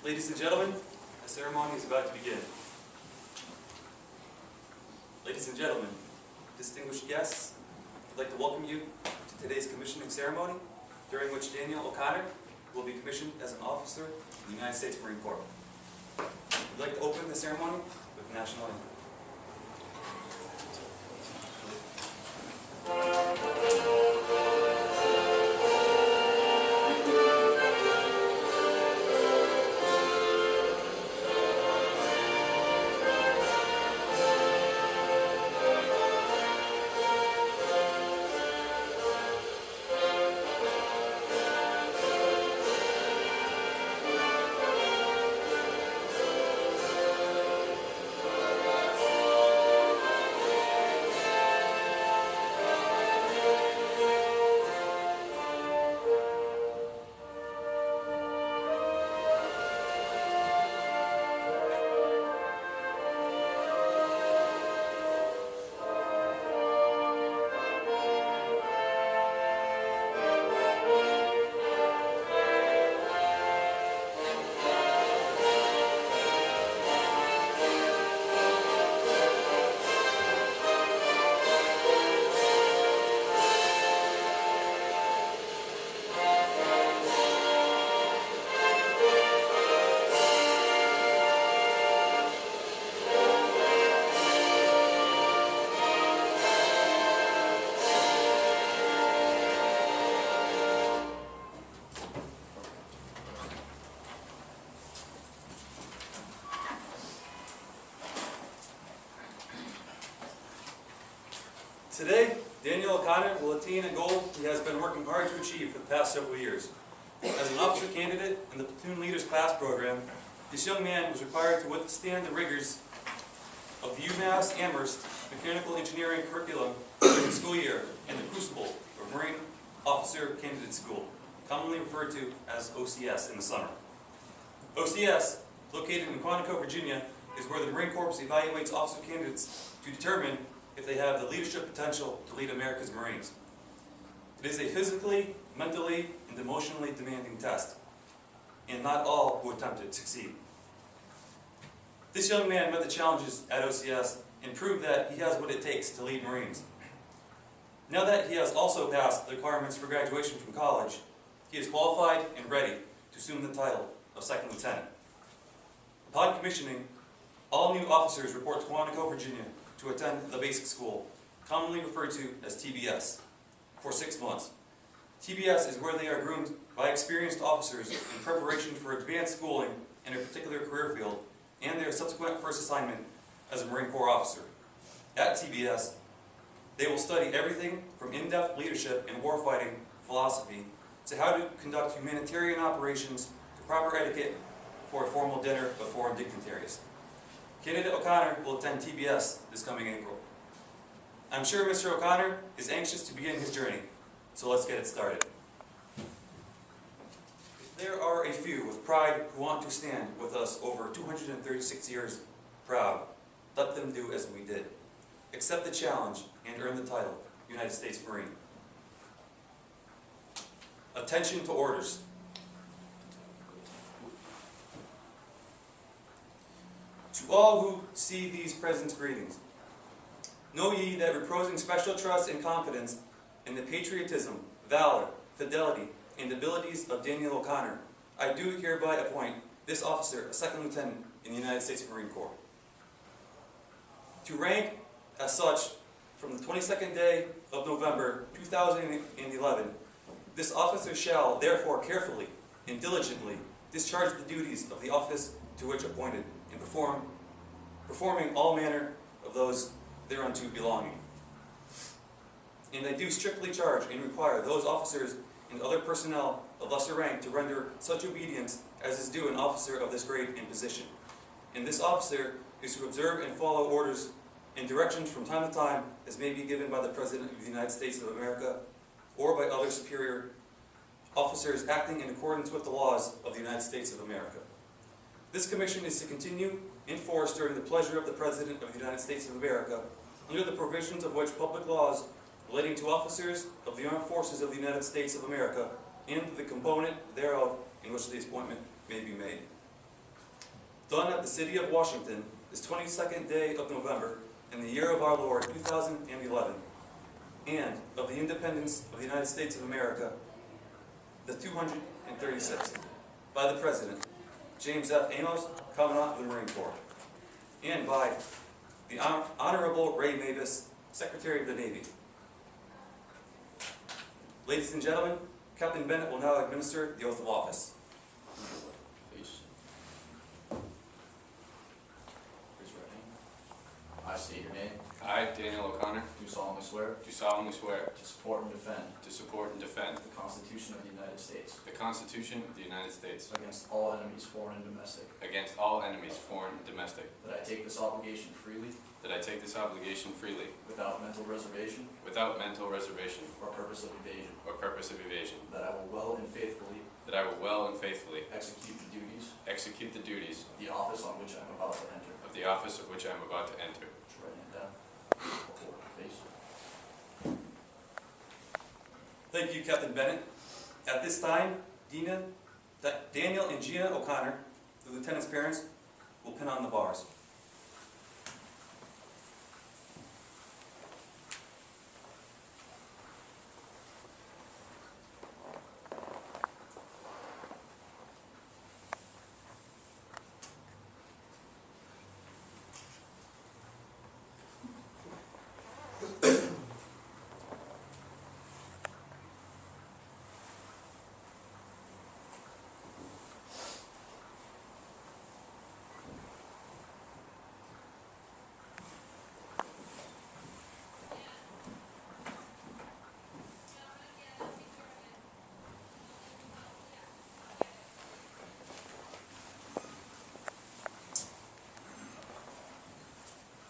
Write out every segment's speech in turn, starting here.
Ladies and gentlemen, the ceremony is about to begin. Ladies and gentlemen, distinguished guests, I'd like to welcome you to today's commissioning ceremony, during which Daniel O'Connor will be commissioned as an officer in the United States Marine Corps. We'd like to open the ceremony with the national anthem. Today, Daniel O'Connor will attain a goal he has been working hard to achieve for the past several years. As an officer candidate in the Platoon Leaders Class program, this young man was required to withstand the rigors of the UMass Amherst Mechanical Engineering curriculum during the school year and the crucible of Marine Officer Candidate School, commonly referred to as OCS in the summer. OCS, located in Quantico, Virginia, is where the Marine Corps evaluates officer candidates to determine if they have the leadership potential to lead America's Marines. It is a physically, mentally, and emotionally demanding test, and not all who attempt it succeed. This young man met the challenges at OCS and proved that he has what it takes to lead Marines. Now that he has also passed the requirements for graduation from college, he is qualified and ready to assume the title of Second Lieutenant. Upon commissioning, all new officers report to Quantico, Virginia, to attend the basic school, commonly referred to as TBS, for 6 months. TBS is where they are groomed by experienced officers in preparation for advanced schooling in a particular career field and their subsequent first assignment as a Marine Corps officer. At TBS, they will study everything from in-depth leadership and warfighting philosophy to how to conduct humanitarian operations to proper etiquette for a formal dinner of foreign dignitaries. Candidate O'Connor will attend TBS this coming April. I'm sure Mr. O'Connor is anxious to begin his journey, so let's get it started. There are a few with pride who want to stand with us over 236 years proud. Let them do as we did. Accept the challenge and earn the title, United States Marine. Attention to orders. To all who see these presents, greetings. Know ye that reposing special trust and confidence in the patriotism, valor, fidelity, and abilities of Daniel O'Connor, I do hereby appoint this officer a second lieutenant in the United States Marine Corps. To rank as such, from the 22nd day of November 2011, this officer shall therefore carefully and diligently discharge the duties of the office to which appointed, and performing all manner of those thereunto belonging. And I do strictly charge and require those officers and other personnel of lesser rank to render such obedience as is due an officer of this grade and position. And this officer is to observe and follow orders and directions from time to time as may be given by the President of the United States of America or by other superior officers acting in accordance with the laws of the United States of America. This commission is to continue in force during the pleasure of the President of the United States of America, under the provisions of which public laws relating to officers of the Armed Forces of the United States of America and the component thereof in which the appointment may be made. done at the City of Washington, this 22nd day of November, in the year of our Lord, 2011, and of the independence of the United States of America, the 236th, by the President, James F. Amos, Commandant of the Marine Corps, and by the Honorable Ray Mavis, Secretary of the Navy. Ladies and gentlemen, Captain Bennett will now administer the oath of office. Please. Raise your right hand. I state your name. I, Daniel O'Connor, Do solemnly swear do solemnly swear to support and defend to support and defend the Constitution of the United States the Constitution of the United States against all enemies, foreign and domestic, against all enemies, foreign and domestic, that I take this obligation freely that I take this obligation freely without mental reservation without mental reservation or purpose of evasion, or purpose of evasion, that I will well and faithfully that I will well and faithfully execute the duties execute the duties of the office on which I am about to enter. of the office of which I am about to enter. Put your right hand down. Forward, face. Thank you, Captain Bennett. At this time, Daniel and Gina O'Connor, the lieutenant's parents, will pin on the bars.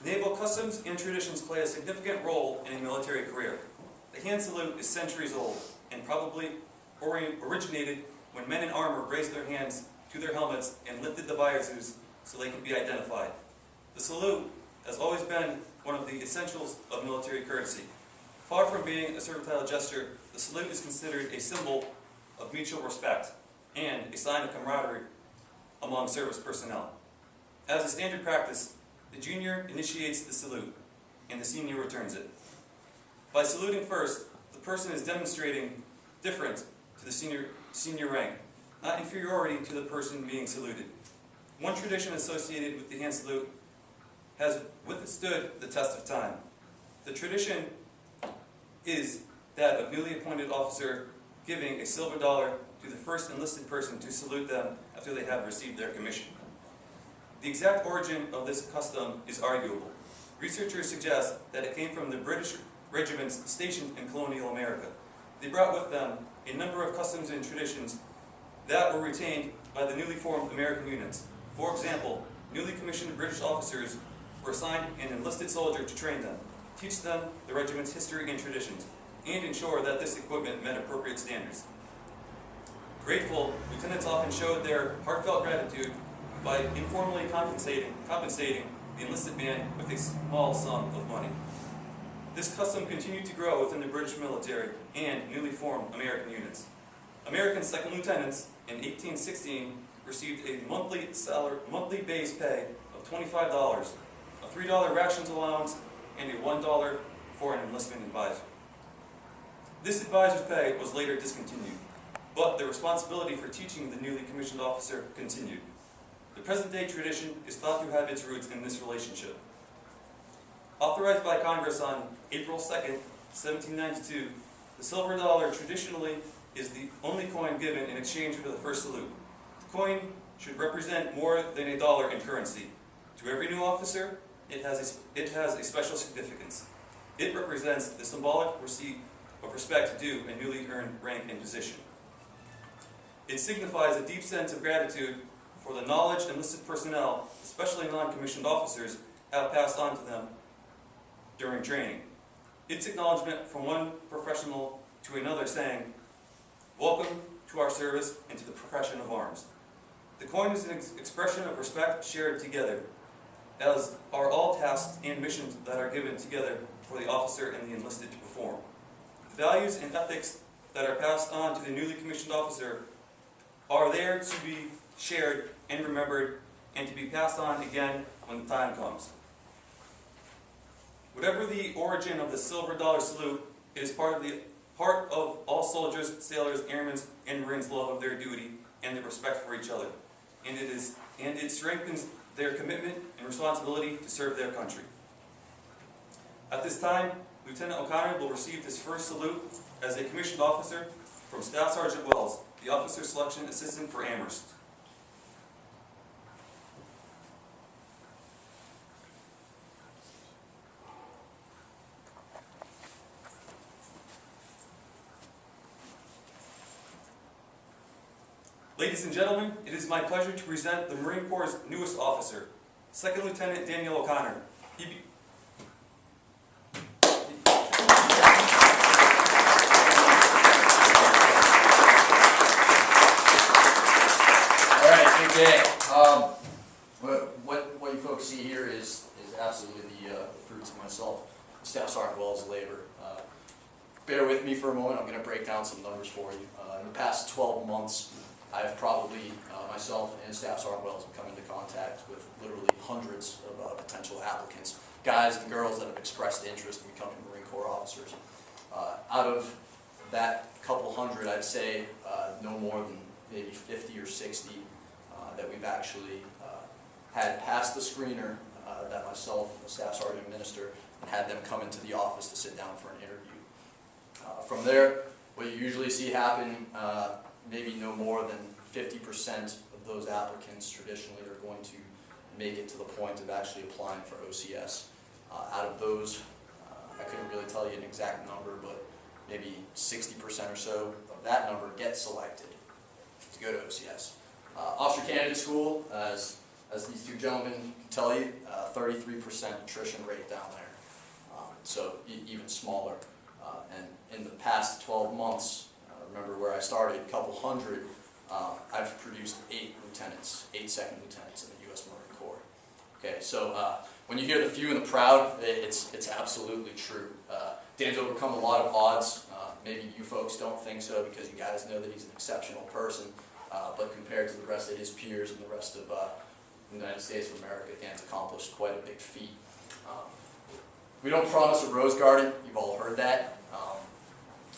Naval customs and traditions play a significant role in a military career. The hand salute is centuries old and probably originated when men in armor raised their hands to their helmets and lifted the visors so they could be identified. The salute has always been one of the essentials of military courtesy. Far from being a servile gesture, the salute is considered a symbol of mutual respect and a sign of camaraderie among service personnel. As a standard practice, the junior initiates the salute, and the senior returns it. By saluting first, the person is demonstrating difference to the senior rank, not inferiority to the person being saluted. One tradition associated with the hand salute has withstood the test of time. The tradition is that of newly appointed officer giving a silver dollar to the first enlisted person to salute them after they have received their commission. The exact origin of this custom is arguable. Researchers suggest that it came from the British regiments stationed in colonial America. They brought with them a number of customs and traditions that were retained by the newly formed American units. For example, newly commissioned British officers were assigned an enlisted soldier to train them, teach them the regiment's history and traditions, and ensure that this equipment met appropriate standards. Grateful, lieutenants often showed their heartfelt gratitude by informally compensating the enlisted man with a small sum of money. This custom continued to grow within the British military and newly formed American units. American second lieutenants in 1816 received a monthly base pay of $25, a $3 rations allowance, and a $1 for an enlistment advisor. This advisor's pay was later discontinued, but the responsibility for teaching the newly commissioned officer continued. The present-day tradition is thought to have its roots in this relationship. Authorized by Congress on April 2nd, 1792, the silver dollar traditionally is the only coin given in exchange for the first salute. The coin should represent more than a dollar in currency. To every new officer, it has a special significance. It represents the symbolic receipt of respect due a newly earned rank and position. It signifies a deep sense of gratitude for the knowledge enlisted personnel, especially non-commissioned officers, have passed on to them during training. It's acknowledgement from one professional to another saying, "Welcome to our service and to the profession of arms." The coin is an expression of respect shared together, as are all tasks and missions that are given together for the officer and the enlisted to perform. The values and ethics that are passed on to the newly commissioned officer are there to be shared and remembered and to be passed on again when the time comes. Whatever the origin of the silver dollar salute, it is part of all soldiers, sailors, airmen, and Marines' love of their duty and their respect for each other. And it strengthens their commitment and responsibility to serve their country. At this time, Lieutenant O'Connor will receive his first salute as a commissioned officer from Staff Sergeant Wells, the Officer Selection Assistant for Amherst. Ladies and gentlemen, it is my pleasure to present the Marine Corps' newest officer, Second Lieutenant Daniel O'Connor. All right, good day. What you folks see here is absolutely the fruits of myself, Staff Sergeant Wells' labor. Bear with me for a moment. I'm going to break down some numbers for you. In the past 12 months, I've probably, myself and Staff Sergeant Wells, have come into contact with literally hundreds of potential applicants, guys and girls that have expressed interest in becoming Marine Corps officers. Out of that couple hundred, I'd say no more than maybe 50 or 60 that we've actually had passed the screener that myself, the Staff Sergeant, administer, and had them come into the office to sit down for an interview. From there, what you usually see happen, maybe no more than 50% of those applicants traditionally are going to make it to the point of actually applying for OCS. Out of those, I couldn't really tell you an exact number, but maybe 60% or so of that number get selected to go to OCS. Officer Candidate School, as these two gentlemen can tell you, 33% attrition rate down there, so even smaller. And in the past 12 months, remember where I started, a couple hundred, I've produced 8 lieutenants, 8 second lieutenants in the U.S. Marine Corps. Okay, so when you hear the few and the proud, it's absolutely true. Dan's overcome a lot of odds. Maybe you folks don't think so because you guys know that he's an exceptional person, but compared to the rest of his peers and the rest of the United States of America, Dan's accomplished quite a big feat. We don't promise a rose garden. You've all heard that.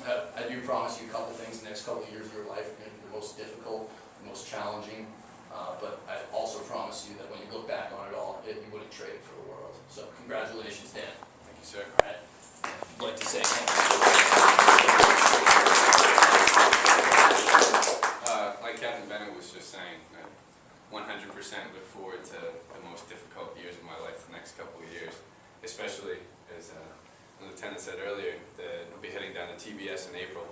I do promise you a couple things. The next couple of years of your life are going to be the most difficult, the most challenging, but I also promise you that when you look back on it all, you wouldn't trade it for the world. So congratulations, Dan. Thank you, sir. All right. I'd like to say thank you. Like Captain Bennett was just saying, 100% look forward to the most difficult years of my life, the next couple of years, especially as the Lieutenant said earlier, that I'll be heading down to TBS in April,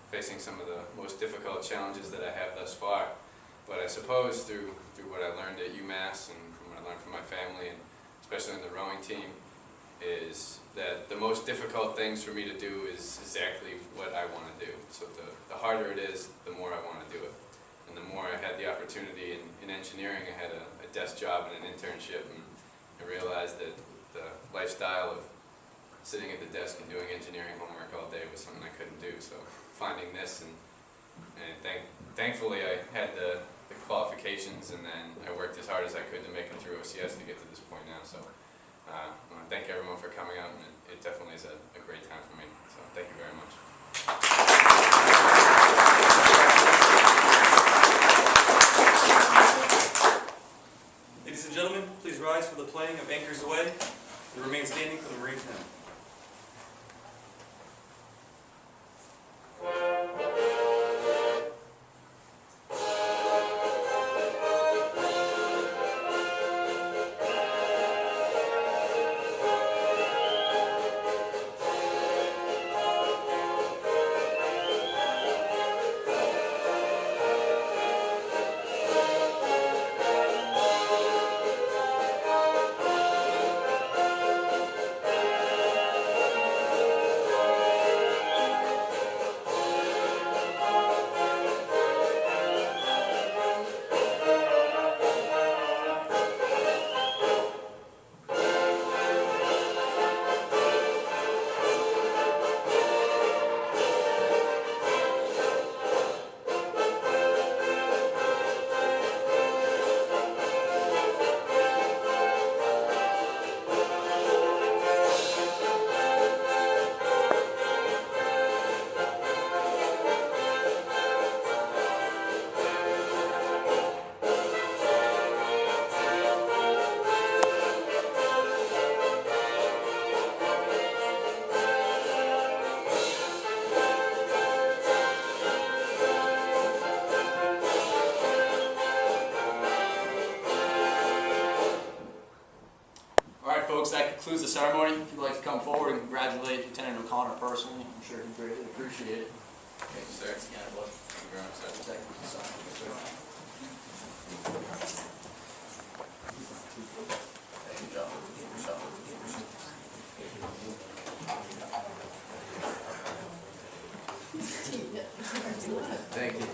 facing some of the most difficult challenges that I have thus far. But I suppose through what I learned at UMass and from what I learned from my family, and especially in the rowing team, is that the most difficult things for me to do is exactly what I want to do. So the harder it is, the more I want to do it. And the more I had the opportunity in engineering, I had a desk job and an internship, and I realized that the lifestyle of sitting at the desk and doing engineering homework all day was something I couldn't do. So finding this, and thankfully I had the qualifications, and then I worked as hard as I could to make it through OCS to get to this point now. So I want to thank everyone for coming out, and it definitely is a great time for me. So thank you very much. Ladies and gentlemen, please rise for the playing of Anchors Away and remain standing for the Marine hymn. come forward and congratulate Lieutenant O'Connor personally. I'm sure he'd greatly appreciate it. Thank you, sir. Thanks again, bud. Thank you very much, sir. Thank you, son. Good job. Good job. Thank you.